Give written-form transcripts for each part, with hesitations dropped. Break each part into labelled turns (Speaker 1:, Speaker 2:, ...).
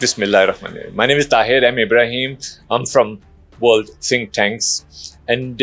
Speaker 1: Bismillahirrahmanirrahim. My name is Tahir M. Ibrahim. I'm from World Think Tanks. And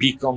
Speaker 1: BCom,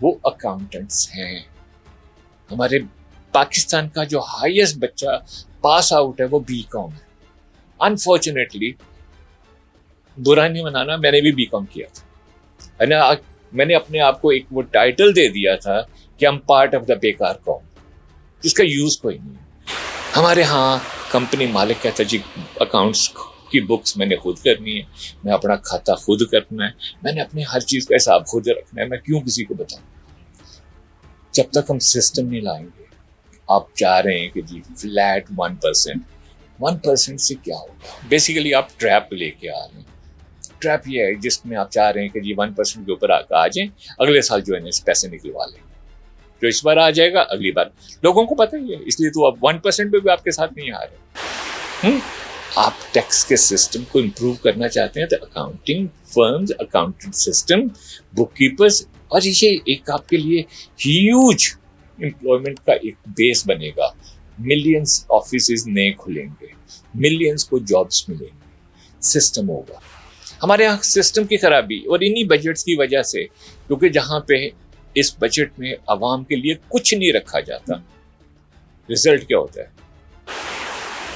Speaker 1: وہ accountants ہیں. ہمارے پاکستان کا جو ہائیسٹ بچہ پاس آؤٹ ہے وہ BCom ہے. انفارچونیٹلی برا نہیں منانا, میں نے بھی BCom کیا تھا. میں نے اپنے آپ کو ایک وہ ٹائٹل دے دیا تھا کہ ہم پارٹ آف دا بیکار قوم, جس کا یوز کوئی نہیں ہے. ہمارے ہاں کمپنی مالک کہتا ہے جی اکاؤنٹس کی بکس میں نے خود کرنی ہے, میں اپنا کھاتا خود کرنا ہے, میں نے اپنی ہر چیز کا حساب خود رکھنا ہے, میں کیوں کسی کو بتاؤں. جب تک ہم سسٹم نہیں لائیں گے, آپ چاہ رہے ہیں کہ جی فلیٹ 1% سے کیا ہوگا. بیسیکلی آپ ٹریپ لے کے آ رہے ہیں. ٹریپ یہ ہے جس میں آپ چاہ رہے ہیں کہ جی 1% کے اوپر آ جائیں, اگلے سال جو ہے پیسے نکلوا لیں, جو اس بار آ جائے گا اگلی بار. لوگوں کو پتہ ہی ہے, اس لیے تو اب 1% پہ بھی آپ کے ساتھ نہیں آ رہے. آپ ٹیکس کے سسٹم کو امپروو کرنا چاہتے ہیں تو اکاؤنٹنگ فرمز, اکاؤنٹنگ سسٹم, بک کیپرز, اور یہ ایک آپ کے لیے ہیوج امپلائمنٹ کا ایک بیس بنے گا. ملینز آفیسز نئے کھلیں گے, ملینز کو جابس ملیں گے, سسٹم ہوگا. ہمارے یہاں سسٹم کی خرابی اور انہی بجٹس کی وجہ سے, کیونکہ جہاں پہ اس بجٹ میں عوام کے لیے کچھ نہیں رکھا جاتا, رزلٹ کیا ہوتا ہے؟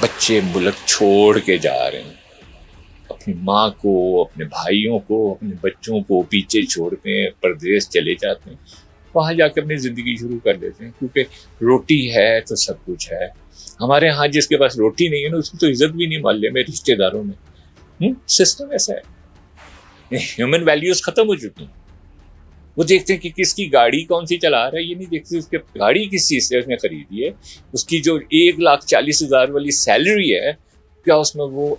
Speaker 1: بچے ملک چھوڑ کے جا رہے ہیں, اپنی ماں کو, اپنے بھائیوں کو, اپنے بچوں کو پیچھے چھوڑ کے پردیس چلے جاتے ہیں. وہاں جا کے اپنی زندگی شروع کر دیتے ہیں, کیونکہ روٹی ہے تو سب کچھ ہے. ہمارے ہاں جس کے پاس روٹی نہیں ہے نا, اس کی تو عزت بھی نہیں محلے میں, رشتے داروں میں. سسٹم ایسا ہے, ہیومن ویلیوز ختم ہو چکی ہیں. وہ دیکھتے ہیں کہ کس کی گاڑی کون سی چلا رہا ہے, یہ نہیں دیکھتے اس کے گاڑی کس چیز سے اس نے خریدی ہے. اس کی جو 1,40,000 والی سیلری ہے, کیا اس میں وہ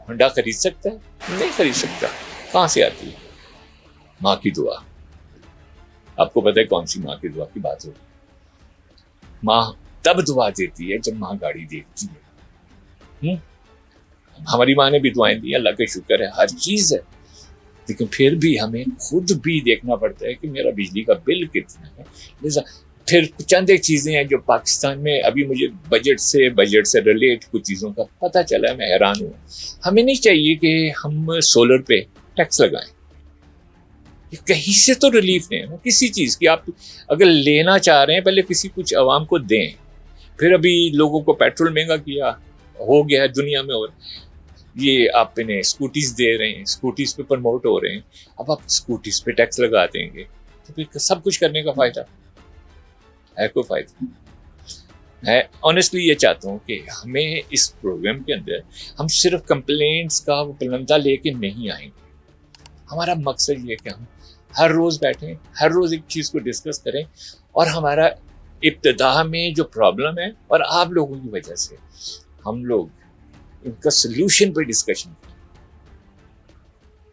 Speaker 1: ہونڈا خرید سکتا ہے؟ نہیں خرید سکتا. کہاں سے آتی ہے؟ ماں کی دعا. آپ کو پتہ ہے کون سی ماں کی دعا کی بات ہوگی؟ ماں تب دعا دیتی ہے جب ماں گاڑی دیکھتی ہے. ہماری ماں نے بھی دعائیں دی, اللہ کا شکر ہے, ہر چیز ہے. لیکن پھر بھی ہمیں خود بھی دیکھنا پڑتا ہے کہ میرا بجلی کا بل کتنا ہے. پھر چند ایک چیزیں ہیں جو پاکستان میں ابھی مجھے بجٹ سے ریلیٹ کچھ چیزوں کا پتہ چلا ہے, میں حیران ہوں. ہمیں نہیں چاہیے کہ ہم سولر پہ ٹیکس لگائیں. کہیں سے تو ریلیف نہیں ہے نا کسی چیز کی. آپ اگر لینا چاہ رہے ہیں پہلے کچھ عوام کو دیں. پھر ابھی لوگوں کو پیٹرول مہنگا کیا ہو گیا ہے دنیا میں, اور یہ آپ انہیں اسکوٹیز دے رہے ہیں, اسکوٹیز پہ پروموٹ ہو رہے ہیں. اب آپ اسکوٹیز پہ ٹیکس لگا دیں گے تو پھر سب کچھ کرنے کا فائدہ ہے؟ کوئی فائدہ. میں آنیسٹلی یہ چاہتا ہوں کہ ہمیں اس پروگرام کے اندر ہم صرف کمپلینٹس کا وہ پلندہ لے کے نہیں آئیں گے. ہمارا مقصد یہ کہ ہم ہر روز بیٹھیں, ہر روز ایک چیز کو ڈسکس کریں, اور ہمارا ابتدا میں جو پرابلم ہے اور آپ لوگوں کی وجہ سے ہم لوگ ان کا سلوشن پہ ڈسکشن کریں.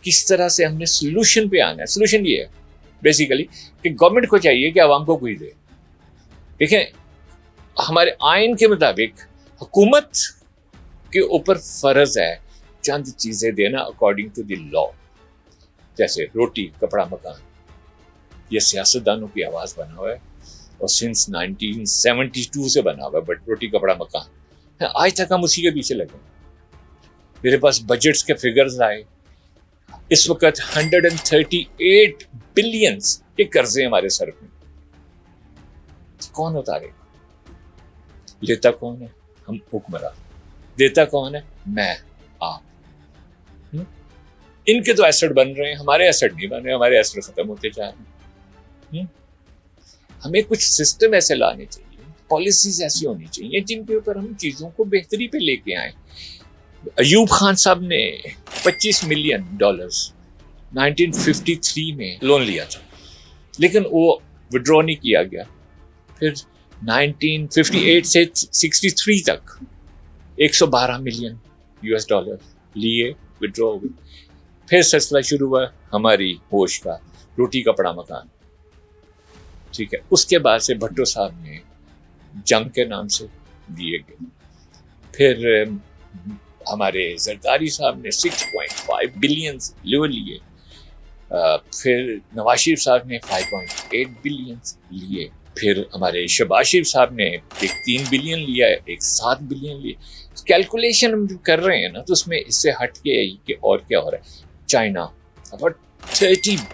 Speaker 1: کس طرح سے ہم نے سلوشن پہ آنا ہے. سلوشن یہ ہے بیسیکلی کہ گورنمنٹ کو چاہیے کہ عوام کو کوئی دے. دیکھیں ہمارے آئین کے مطابق حکومت کے اوپر فرض ہے چند چیزیں دینا اکارڈنگ ٹو دی لا, جیسے روٹی, کپڑا, مکان. یہ سیاستدانوں کی آواز بنا ہوا ہے اور سنس 1972 سے بنا ہوا ہے. بٹ روٹی, کپڑا, مکان آج تک ہم اسی کے پیچھے لگے. میرے پاس بجٹس کے فگرز آئے. اس وقت 138 بلینز کے قرضے ہمارے سر میں. کون اتارے گا؟ لیتا کون ہے؟ ہم حکمران. دیتا کون ہے؟ میں, آپ. ان کے تو ایسٹ بن رہے ہیں, ہمارے ایسٹ نہیں بن رہے. ہمارے ایسٹ ختم ہوتے جا رہے ہیں. ہمیں کچھ سسٹم ایسے لانے چاہیے, پالیسیز ایسی ہونی چاہیے جن کے اوپر ہم چیزوں کو بہتری پہ لے کے آئیں. ایوب خان صاحب نے $25 ملین 1953 میں لون لیا تھا, لیکن وہ وڈرا نہیں کیا گیا. پھر 1958 سے 63 تک $112 ملین لیے, وڈرا ہو گئے. پھر سلسلہ شروع ہوا ہماری ہوش کا, روٹی, کپڑا, مکان. ٹھیک ہے, اس کے بعد سے بھٹو صاحب نے جنگ کے نام سے دیے گئے. پھر ہمارے زرداری صاحب نے 6.5 بلین لے لیے. پھر نواز شریف صاحب نے 5.8 بلین لیے. پھر ہمارے شہباز شریف صاحب نے ایک 3 بلین لیا ہے, ایک 7 بلین لیا. کیلکولیشن ہم جو کر رہے ہیں نا, تو اس میں اس سے ہٹ کے کہ اور کیا ہو رہا ہے. چائنا اباؤٹ $30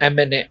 Speaker 1: MNA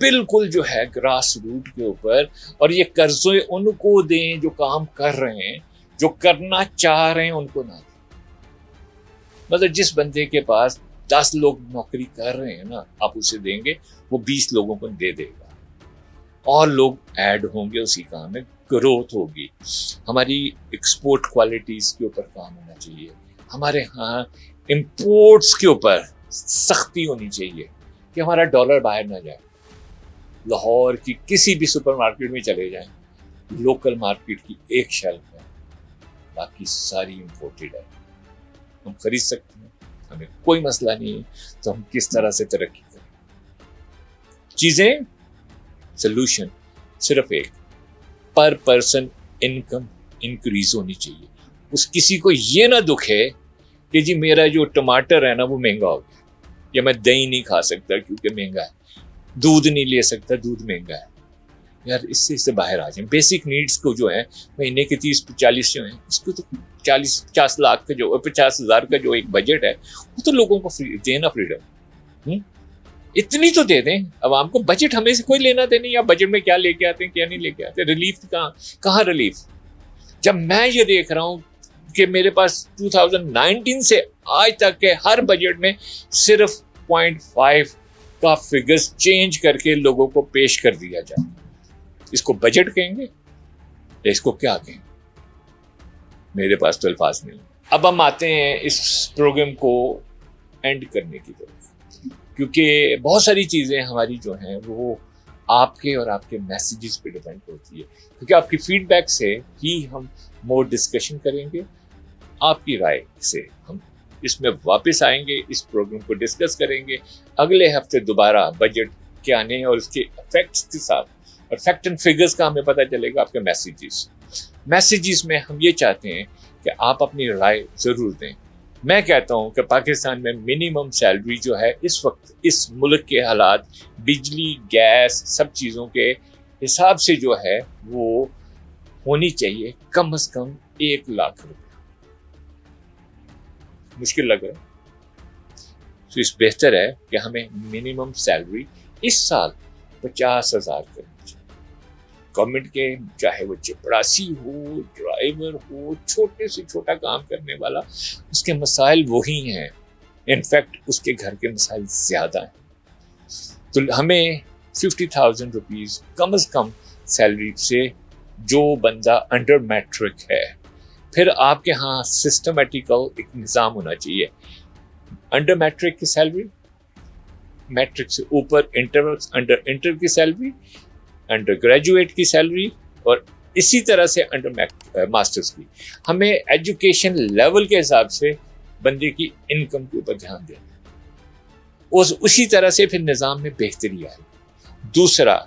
Speaker 1: بالکل جو ہے گراس روٹ کے اوپر, اور یہ قرضے ان کو دیں جو کام کر رہے ہیں, جو کرنا چاہ رہے ہیں ان کو نہ دیں. مطلب جس بندے کے پاس 10 لوگ نوکری کر رہے ہیں نا, آپ اسے دیں گے, وہ 20 لوگوں کو دے دے گا, اور لوگ ایڈ ہوں گے اسی کام میں, گروتھ ہوگی. ہماری ایکسپورٹ کوالٹیز کے اوپر کام ہونا چاہیے, ہمارے ہاں امپورٹس کے اوپر سختی ہونی چاہیے کہ ہمارا ڈالر باہر نہ جائے. لاہور کی کسی بھی سپر مارکیٹ میں چلے جائیں, لوکل مارکیٹ کی ایک شیلف ہے, باقی ساری امپورٹڈ ہے. ہم خرید سکتے ہیں, ہمیں کوئی مسئلہ نہیں ہے, تو ہم کس طرح سے ترقی کریں. چیزیں سلوشن صرف ایک, پر پرسن انکم انکریز ہونی چاہیے. اس کسی کو یہ نہ دکھ ہے کہ جی میرا جو ٹماٹر ہے نا وہ مہنگا ہو گیا, یا میں دہی نہیں کھا سکتا کیونکہ مہنگا ہے, دودھ نہیں لے سکتا دودھ مہنگا ہے. یار اس سے باہر آ جائیں. بیسک نیڈس کو جو ہے مہینے کے 30-40 جو ہیں, اس کو تو 40-50 لاکھ کا جو 50,000 کا جو ایک بجٹ ہے, وہ تو لوگوں کو دینا فریڈم. اتنی تو دے دیں عوام کو. بجٹ ہمیں سے کوئی لینا دینا, یا بجٹ میں کیا لے کے آتے ہیں کیا نہیں لے کے آتے. ریلیف کہاں ریلیف. جب میں یہ دیکھ رہا ہوں کہ میرے پاس 2019 سے آج تک کے ہر بجٹ میں صرف 0.5 کا فگرز چینج کر کے لوگوں کو پیش کر دیا جاتا ہے. اس کو بجٹ کہیں گے یا اس کو کیا کہیں گے؟ میرے پاس تو الفاظ نہیں. اب ہم آتے ہیں اس پروگرام کو اینڈ کرنے کی طرف, کیونکہ بہت ساری چیزیں ہماری جو ہیں وہ آپ کے اور آپ کے میسیجز پہ ڈیپینڈ ہوتی ہے, کیونکہ آپ کی فیڈ بیک سے ہی ہم مور ڈسکشن کریں گے. آپ کی رائے سے ہم اس میں واپس آئیں گے, اس پروگرام کو ڈسکس کریں گے. اگلے ہفتے دوبارہ بجٹ کے آنے اور اس کے افیکٹس کے ساتھ, اور فیکٹ اینڈ فگرز کا ہمیں پتہ چلے گا. آپ کے میسیجز میں ہم یہ چاہتے ہیں کہ آپ اپنی رائے ضرور دیں. میں کہتا ہوں کہ پاکستان میں منیمم سیلری جو ہے اس وقت اس ملک کے حالات, بجلی گیس سب چیزوں کے حساب سے جو ہے وہ ہونی چاہیے کم از کم 1 لاکھ روپے. مشکل لگ رہا ہے, تو اس بہتر ہے کہ ہمیں منیمم سیلری اس سال 50,000 کرنی چاہیے. گورنمنٹ کے چاہے وہ چپڑاسی ہو, ڈرائیور ہو, چھوٹے سے چھوٹا کام کرنے والا, اس کے مسائل وہی ہیں. انفیکٹ اس کے گھر کے مسائل زیادہ ہیں. تو ہمیں 50,000 روپیز کم از کم سیلری سے, جو بندہ انڈر میٹرک ہے, پھر آپ کے ہاں سسٹمیٹیکل ایک نظام ہونا چاہیے. انڈر میٹرک کی سیلری, میٹرک سے اوپر انڈر انٹر کی سیلری, انڈر گریجویٹ کی سیلری, اور اسی طرح سے انڈر ماسٹرز کی. ہمیں ایجوکیشن لیول کے حساب سے بندے کی انکم کے اوپر دھیان دینا, اسی طرح سے پھر نظام میں بہتری آئے. دوسرا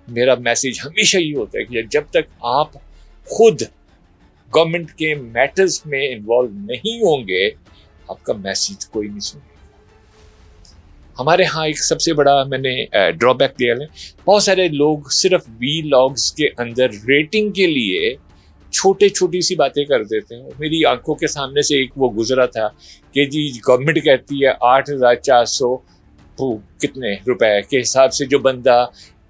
Speaker 1: میرا میسیج ہمیشہ یہ ہوتا ہے کہ جب تک آپ خود گورنمنٹ کے میٹرز میں انوالو نہیں ہوں گے, آپ کا میسیج کوئی نہیں سنے گا. ہمارے ہاں ایک سب سے بڑا میں نے ڈرا بیک دیا ہے, بہت سارے لوگ صرف وی لاگز کے اندر ریٹنگ کے لیے چھوٹی سی باتیں کر دیتے ہیں. میری آنکھوں کے سامنے سے ایک وہ گزرا تھا کہ جی گورنمنٹ کہتی ہے 8,400 کتنے روپے کے حساب سے جو بندہ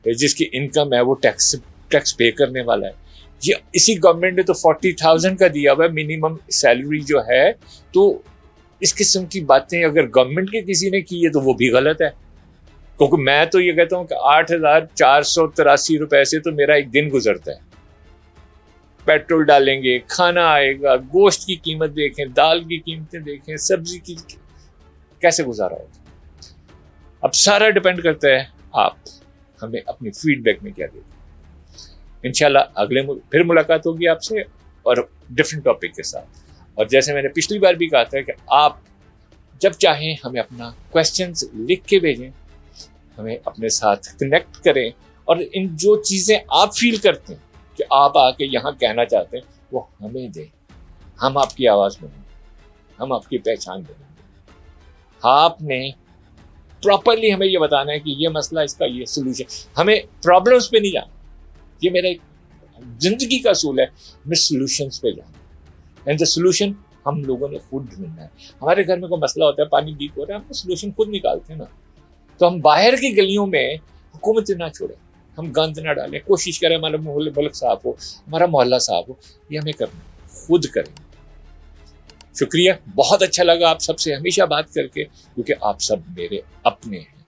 Speaker 1: جس کی انکم ہے وہ ٹیکس پے کرنے والا ہے. یہ اسی گورنمنٹ نے تو 40,000 کا دیا ہوا ہے منیمم سیلری جو ہے. تو اس قسم کی باتیں اگر گورنمنٹ کے کسی نے کی ہے تو وہ بھی غلط ہے, کیونکہ میں تو یہ کہتا ہوں کہ 8,483 روپے سے تو میرا ایک دن گزرتا ہے. پیٹرول ڈالیں گے, کھانا آئے گا, گوشت کی قیمت دیکھیں, دال کی قیمتیں دیکھیں, سبزی کی کیسے گزارا ہوگا. اب سارا ڈپینڈ کرتا ہے آپ ہمیں اپنی فیڈ بیک میں کیا دیتے ہیں. انشاءاللہ اگلے پھر ملاقات ہوگی آپ سے اور ڈفرینٹ ٹاپک کے ساتھ. اور جیسے میں نے پچھلی بار بھی کہا تھا کہ آپ جب چاہیں ہمیں اپنا کویسچنز لکھ کے بھیجیں, ہمیں اپنے ساتھ کنیکٹ کریں, اور ان جو چیزیں آپ فیل کرتے ہیں کہ آپ آ کے یہاں کہنا چاہتے ہیں وہ ہمیں دیں. ہم آپ کی آواز بنیں گے, ہم آپ کی پہچان بنیں گے. آپ نے پراپرلی ہمیں یہ بتانا ہے کہ یہ مسئلہ, اس کا یہ سلوشن. ہمیں پرابلمس پہ نہیں جانا, یہ میرا ایک زندگی کا اصول ہے, ہمیں سلوشنس پہ جانا. اینڈ دا سلوشن ہم لوگوں نے خود ڈھونڈنا ہے. ہمارے گھر میں کوئی مسئلہ ہوتا ہے, پانی لیک ہو رہا ہے, ہم سلوشن خود نکالتے ہیں نا. تو ہم باہر کی گلیوں میں حکومت نہ چھوڑیں, ہم گند نہ ڈالیں, کوشش کریں ہمارا ملک صاف ہو, ہمارا محلہ صاف ہو. یہ ہمیں کرنا, خود کریں. شکریہ, بہت اچھا لگا آپ سب سے ہمیشہ بات کر کے, کیونکہ آپ سب میرے اپنے ہیں.